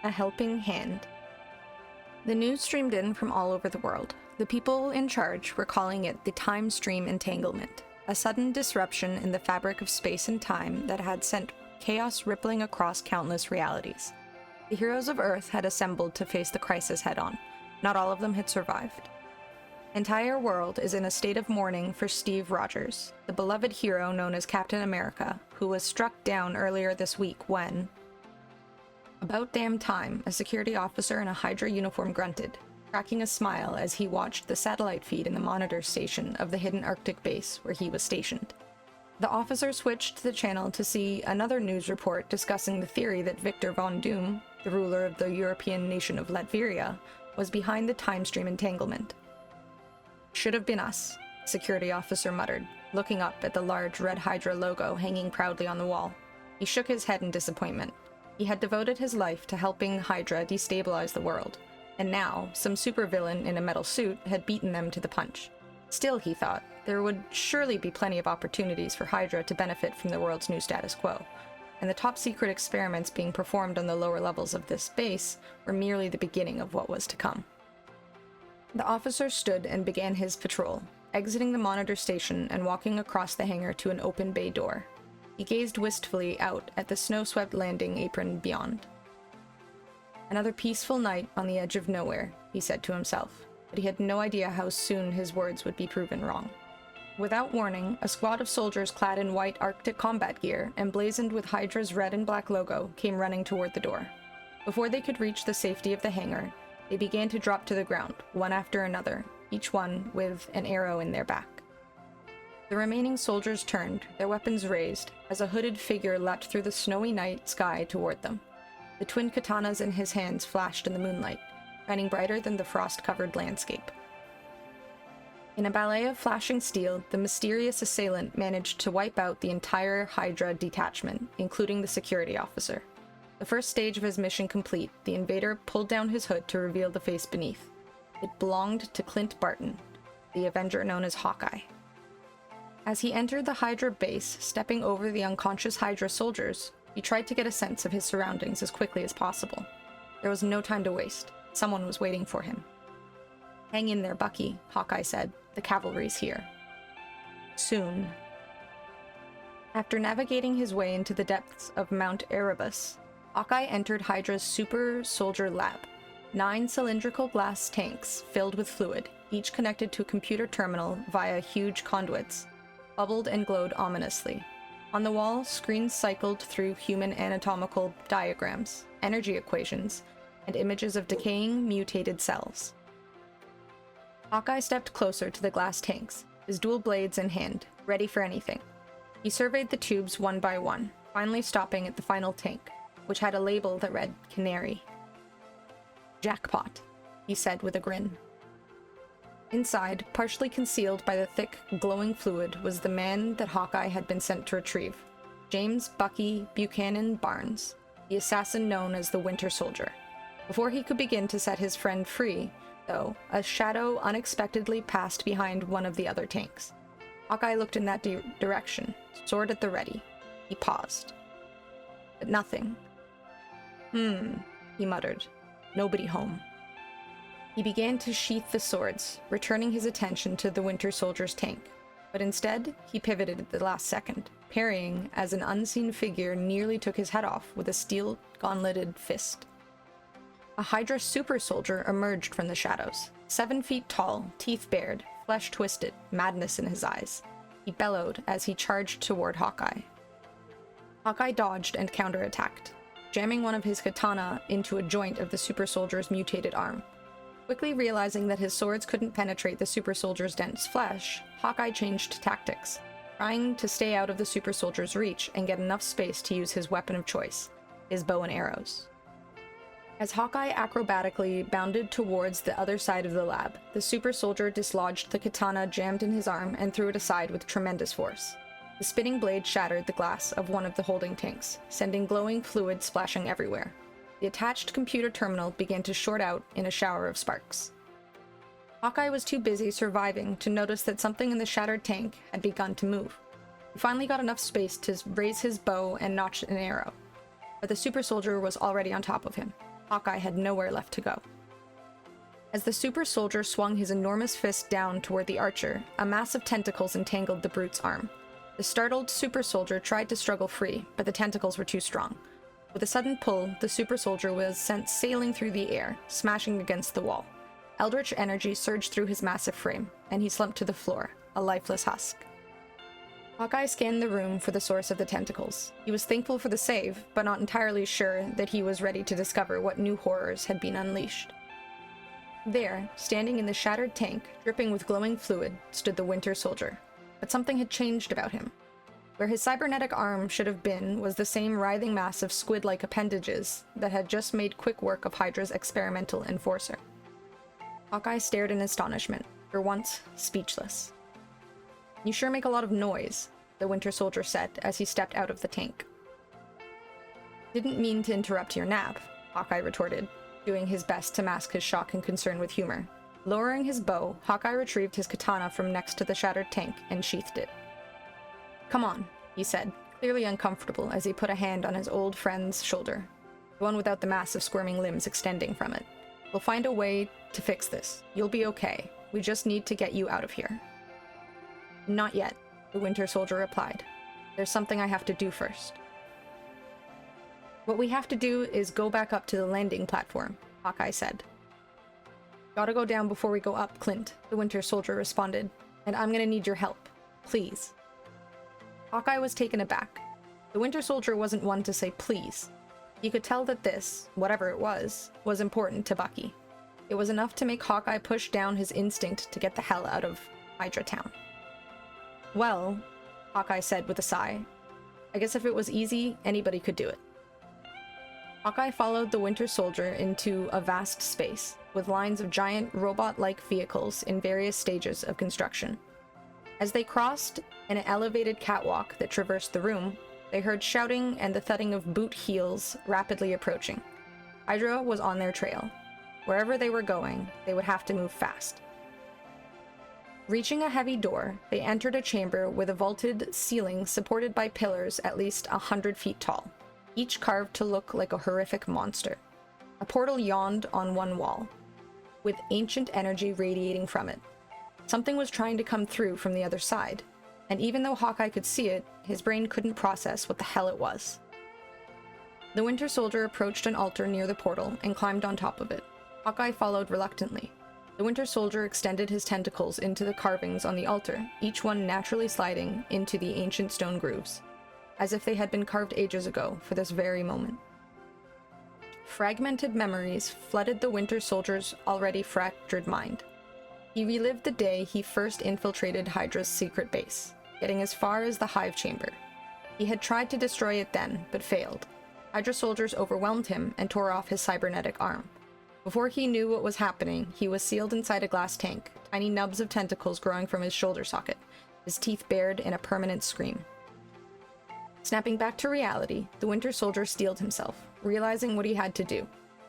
A helping hand. The news streamed in from all over the world. The people in charge were calling it the time stream entanglement, a sudden disruption in the fabric of space and time that had sent chaos rippling across countless realities. The heroes of Earth had assembled to face the crisis head-on. Not all of them had survived. The entire world is in a state of mourning for Steve Rogers, the beloved hero known as Captain America, who was struck down earlier this week when... About damn time, a security officer in a Hydra uniform grunted, cracking a smile as he watched the satellite feed in the monitor station of the hidden Arctic base where he was stationed. The officer switched the channel to see another news report discussing the theory that Victor Von Doom, the ruler of the European nation of Latveria, was behind the time stream entanglement. "Should have been us," the security officer muttered, looking up at the large red Hydra logo hanging proudly on the wall. He shook his head in disappointment. He had devoted his life to helping Hydra destabilize the world, and now some supervillain in a metal suit had beaten them to the punch. Still, he thought, there would surely be plenty of opportunities for Hydra to benefit from the world's new status quo, and the top-secret experiments being performed on the lower levels of this base were merely the beginning of what was to come. The officer stood and began his patrol, exiting the monitor station and walking across the hangar to an open bay door. He gazed wistfully out at the snow-swept landing apron beyond. Another peaceful night on the edge of nowhere, he said to himself, but he had no idea how soon his words would be proven wrong. Without warning, a squad of soldiers clad in white Arctic combat gear, emblazoned with Hydra's red and black logo, came running toward the door. Before they could reach the safety of the hangar, they began to drop to the ground, one after another, each one with an arrow in their back. The remaining soldiers turned, their weapons raised, as a hooded figure leapt through the snowy night sky toward them. The twin katanas in his hands flashed in the moonlight, shining brighter than the frost-covered landscape. In a ballet of flashing steel, the mysterious assailant managed to wipe out the entire Hydra detachment, including the security officer. The first stage of his mission complete, the invader pulled down his hood to reveal the face beneath. It belonged to Clint Barton, the Avenger known as Hawkeye. As he entered the Hydra base, stepping over the unconscious Hydra soldiers, he tried to get a sense of his surroundings as quickly as possible. There was no time to waste. Someone was waiting for him. "Hang in there, Bucky," Hawkeye said. "The cavalry's here." Soon. After navigating his way into the depths of Mount Erebus, Hawkeye entered Hydra's super soldier lab. 9 cylindrical glass tanks filled with fluid, each connected to a computer terminal via huge conduits, bubbled and glowed ominously. On the wall, screens cycled through human anatomical diagrams, energy equations, and images of decaying, mutated cells. Hawkeye stepped closer to the glass tanks, his dual blades in hand, ready for anything. He surveyed the tubes one by one, finally stopping at the final tank, which had a label that read Canary. "Jackpot," he said with a grin. Inside, partially concealed by the thick, glowing fluid, was the man that Hawkeye had been sent to retrieve, James Bucky Barnes, the assassin known as the Winter Soldier. Before he could begin to set his friend free, though, a shadow unexpectedly passed behind one of the other tanks. Hawkeye looked in that direction, sword at the ready. He paused. But nothing. He muttered. Nobody home. He began to sheath the swords, returning his attention to the Winter Soldier's tank. But instead, he pivoted at the last second, parrying as an unseen figure nearly took his head off with a steel gauntleted fist. A Hydra super soldier emerged from the shadows, 7 feet tall, teeth bared, flesh twisted, madness in his eyes. He bellowed as he charged toward Hawkeye. Hawkeye dodged and counterattacked, jamming one of his katana into a joint of the super soldier's mutated arm. Quickly realizing that his swords couldn't penetrate the super soldier's dense flesh, Hawkeye changed tactics, trying to stay out of the super soldier's reach and get enough space to use his weapon of choice, his bow and arrows. As Hawkeye acrobatically bounded towards the other side of the lab, the super soldier dislodged the katana jammed in his arm and threw it aside with tremendous force. The spinning blade shattered the glass of one of the holding tanks, sending glowing fluid splashing everywhere. The attached computer terminal began to short out in a shower of sparks. Hawkeye was too busy surviving to notice that something in the shattered tank had begun to move. He finally got enough space to raise his bow and notch an arrow, but the super soldier was already on top of him. Hawkeye had nowhere left to go. As the super soldier swung his enormous fist down toward the archer, a mass of tentacles entangled the brute's arm. The startled super soldier tried to struggle free, but the tentacles were too strong. With a sudden pull, the super soldier was sent sailing through the air, smashing against the wall. Eldritch energy surged through his massive frame, and he slumped to the floor, a lifeless husk. Hawkeye scanned the room for the source of the tentacles. He was thankful for the save, but not entirely sure that he was ready to discover what new horrors had been unleashed. There, standing in the shattered tank, dripping with glowing fluid, stood the Winter Soldier. But something had changed about him. Where his cybernetic arm should have been was the same writhing mass of squid-like appendages that had just made quick work of Hydra's experimental enforcer. Hawkeye stared in astonishment, for once speechless. "You sure make a lot of noise," the Winter Soldier said as he stepped out of the tank. "Didn't mean to interrupt your nap," Hawkeye retorted, doing his best to mask his shock and concern with humor. Lowering his bow, Hawkeye retrieved his katana from next to the shattered tank and sheathed it. "Come on," he said, clearly uncomfortable as he put a hand on his old friend's shoulder, the one without the mass of squirming limbs extending from it. "We'll find a way to fix this. You'll be okay. We just need to get you out of here." "Not yet," the Winter Soldier replied. "There's something I have to do first." "What we have to do is go back up to the landing platform," Hawkeye said. "Gotta go down before we go up, Clint," the Winter Soldier responded, "and I'm gonna need your help. Please." Hawkeye was taken aback. The Winter Soldier wasn't one to say please. He could tell that this, whatever it was important to Bucky. It was enough to make Hawkeye push down his instinct to get the hell out of Hydra Town. "Well," Hawkeye said with a sigh, "I guess if it was easy, anybody could do it." Hawkeye followed the Winter Soldier into a vast space, with lines of giant robot-like vehicles in various stages of construction. As they crossed an elevated catwalk that traversed the room, they heard shouting and the thudding of boot heels rapidly approaching. Hydra was on their trail. Wherever they were going, they would have to move fast. Reaching a heavy door, they entered a chamber with a vaulted ceiling supported by pillars at least 100 feet tall, each carved to look like a horrific monster. A portal yawned on one wall, with ancient energy radiating from it. Something was trying to come through from the other side, and even though Hawkeye could see it, his brain couldn't process what the hell it was. The Winter Soldier approached an altar near the portal and climbed on top of it. Hawkeye followed reluctantly. The Winter Soldier extended his tentacles into the carvings on the altar, each one naturally sliding into the ancient stone grooves, as if they had been carved ages ago for this very moment. Fragmented memories flooded the Winter Soldier's already fractured mind. He relived the day he first infiltrated Hydra's secret base, getting as far as the Hive Chamber. He had tried to destroy it then, but failed. Hydra soldiers overwhelmed him and tore off his cybernetic arm. Before he knew what was happening, he was sealed inside a glass tank, tiny nubs of tentacles growing from his shoulder socket, his teeth bared in a permanent scream. Snapping back to reality, the Winter Soldier steeled himself, realizing what he had to do.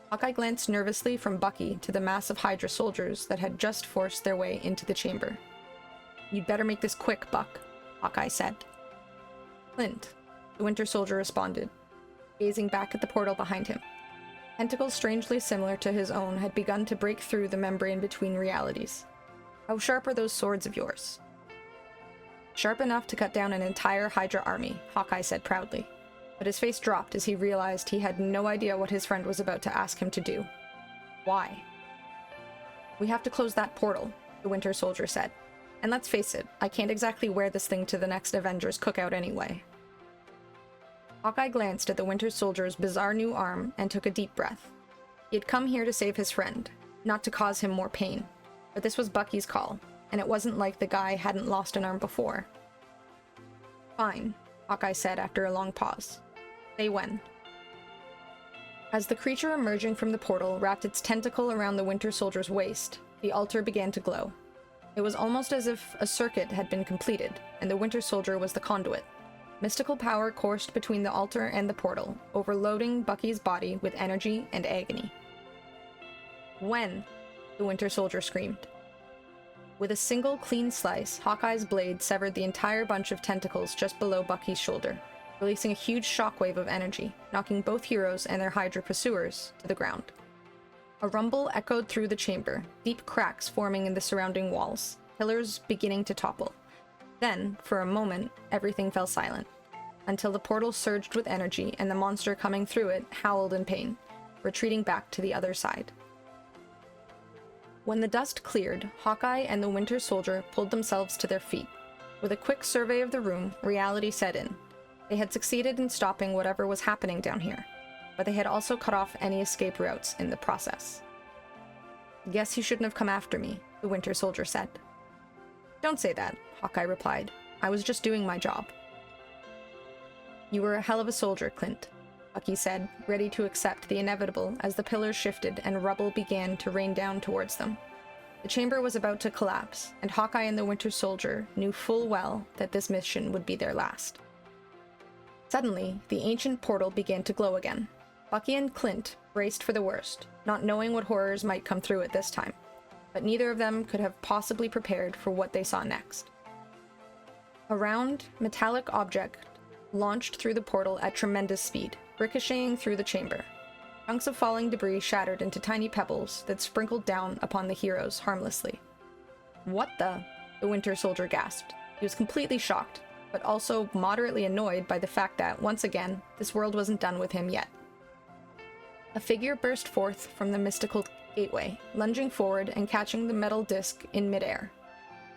Hawkeye glanced nervously from Bucky to the mass of Hydra soldiers that had just forced their way into the chamber. "You'd better make this quick, Buck," Hawkeye said. "Clint," the Winter Soldier responded, gazing back at the portal behind him. Tentacles strangely similar to his own had begun to break through the membrane between realities. "How sharp are those swords of yours?" "Sharp enough to cut down an entire Hydra army," Hawkeye said proudly. But his face dropped as he realized he had no idea what his friend was about to ask him to do. "Why?" "We have to close that portal," the Winter Soldier said. "And let's face it, I can't exactly wear this thing to the next Avengers cookout anyway." Hawkeye glanced at the Winter Soldier's bizarre new arm and took a deep breath. He had come here to save his friend, not to cause him more pain. But this was Bucky's call, and it wasn't like the guy hadn't lost an arm before. "Fine," Hawkeye said after a long pause. "Say when." As the creature emerging from the portal wrapped its tentacle around the Winter Soldier's waist, the altar began to glow. It was almost as if a circuit had been completed, and the Winter Soldier was the conduit. Mystical power coursed between the altar and the portal, overloading Bucky's body with energy and agony. "When?" the Winter Soldier screamed. With a single clean slice, Hawkeye's blade severed the entire bunch of tentacles just below Bucky's shoulder, releasing a huge shockwave of energy, knocking both heroes and their Hydra pursuers to the ground. A rumble echoed through the chamber, deep cracks forming in the surrounding walls, pillars beginning to topple. Then, for a moment, everything fell silent, until the portal surged with energy and the monster coming through it howled in pain, retreating back to the other side. When the dust cleared, Hawkeye and the Winter Soldier pulled themselves to their feet. With a quick survey of the room, reality set in. They had succeeded in stopping whatever was happening down here, but they had also cut off any escape routes in the process. "Guess you shouldn't have come after me," the Winter Soldier said. "Don't say that," Hawkeye replied. "I was just doing my job." "You were a hell of a soldier, Clint," Bucky said, ready to accept the inevitable as the pillars shifted and rubble began to rain down towards them. The chamber was about to collapse, and Hawkeye and the Winter Soldier knew full well that this mission would be their last. Suddenly, the ancient portal began to glow again. Bucky and Clint braced for the worst, not knowing what horrors might come through it this time, but neither of them could have possibly prepared for what they saw next. A round, metallic object launched through the portal at tremendous speed, ricocheting through the chamber. Chunks of falling debris shattered into tiny pebbles that sprinkled down upon the heroes harmlessly. "What the?" the Winter Soldier gasped. He was completely shocked, but also moderately annoyed by the fact that, once again, this world wasn't done with him yet. A figure burst forth from the mystical gateway, lunging forward and catching the metal disc in midair.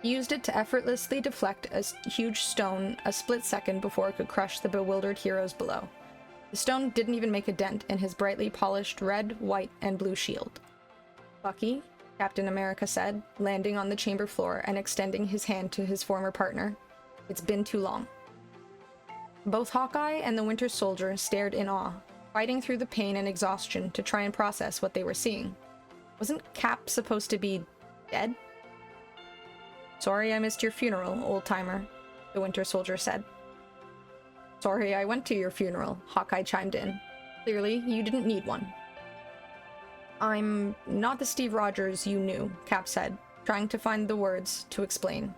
He used it to effortlessly deflect a huge stone a split second before it could crush the bewildered heroes below. The stone didn't even make a dent in his brightly polished red, white, and blue shield. "Bucky," Captain America said, landing on the chamber floor and extending his hand to his former partner. "It's been too long." Both Hawkeye and the Winter Soldier stared in awe, fighting through the pain and exhaustion to try and process what they were seeing. Wasn't Cap supposed to be dead? "Sorry I missed your funeral, old-timer," the Winter Soldier said. "Sorry I went to your funeral," Hawkeye chimed in. "Clearly, you didn't need one." "I'm not the Steve Rogers you knew," Cap said, trying to find the words to explain.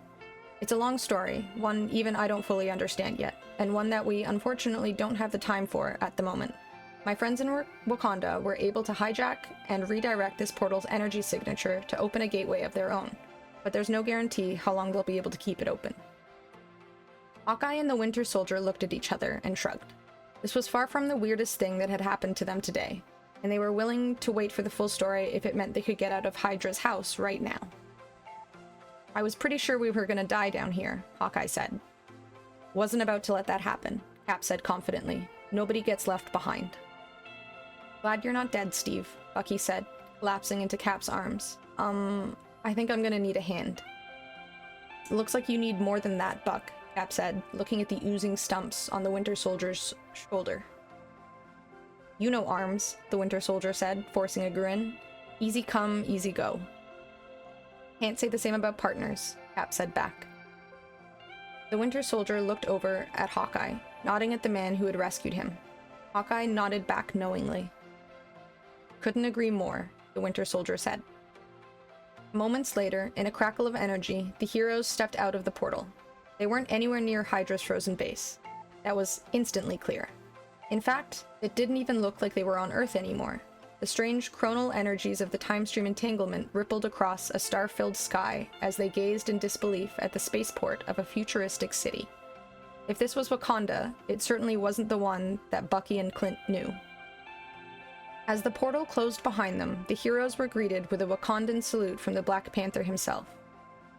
"It's a long story, one even I don't fully understand yet, and one that we unfortunately don't have the time for at the moment. My friends in Wakanda were able to hijack and redirect this portal's energy signature to open a gateway of their own, but there's no guarantee how long they'll be able to keep it open." Hawkeye and the Winter Soldier looked at each other and shrugged. This was far from the weirdest thing that had happened to them today, and they were willing to wait for the full story if it meant they could get out of Hydra's house right now. "I was pretty sure we were gonna die down here," Hawkeye said. "Wasn't about to let that happen," Cap said confidently. "Nobody gets left behind." "Glad you're not dead, Steve," Bucky said, collapsing into Cap's arms. I think I'm gonna need a hand." "It looks like you need more than that, Buck," Cap said, looking at the oozing stumps on the Winter Soldier's shoulder. "You know arms," the Winter Soldier said, forcing a grin. "Easy come, easy go." "Can't say the same about partners," Cap said back. The Winter Soldier looked over at Hawkeye, nodding at the man who had rescued him. Hawkeye nodded back knowingly. "Couldn't agree more," the Winter Soldier said. Moments later, in a crackle of energy, the heroes stepped out of the portal. They weren't anywhere near Hydra's frozen base. That was instantly clear. In fact, it didn't even look like they were on Earth anymore. The strange chronal energies of the time-stream entanglement rippled across a star-filled sky as they gazed in disbelief at the spaceport of a futuristic city. If this was Wakanda, it certainly wasn't the one that Bucky and Clint knew. As the portal closed behind them, the heroes were greeted with a Wakandan salute from the Black Panther himself.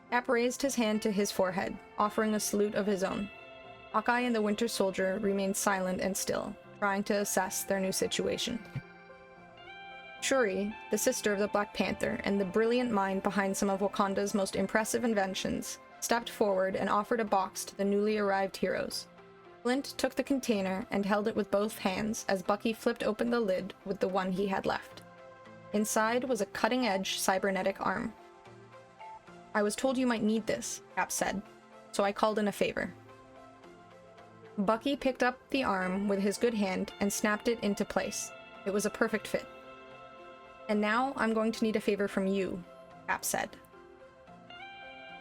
Cap raised his hand to his forehead, offering a salute of his own. Hawkeye and the Winter Soldier remained silent and still, trying to assess their new situation. Shuri, the sister of the Black Panther and the brilliant mind behind some of Wakanda's most impressive inventions, stepped forward and offered a box to the newly arrived heroes. Clint took the container and held it with both hands as Bucky flipped open the lid with the one he had left. Inside was a cutting-edge cybernetic arm. "I was told you might need this," Cap said, "so I called in a favor." Bucky picked up the arm with his good hand and snapped it into place. It was a perfect fit. "And now I'm going to need a favor from you," Cap said.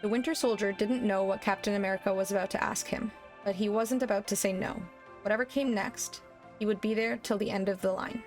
The Winter Soldier didn't know what Captain America was about to ask him, but he wasn't about to say no. Whatever came next, he would be there till the end of the line.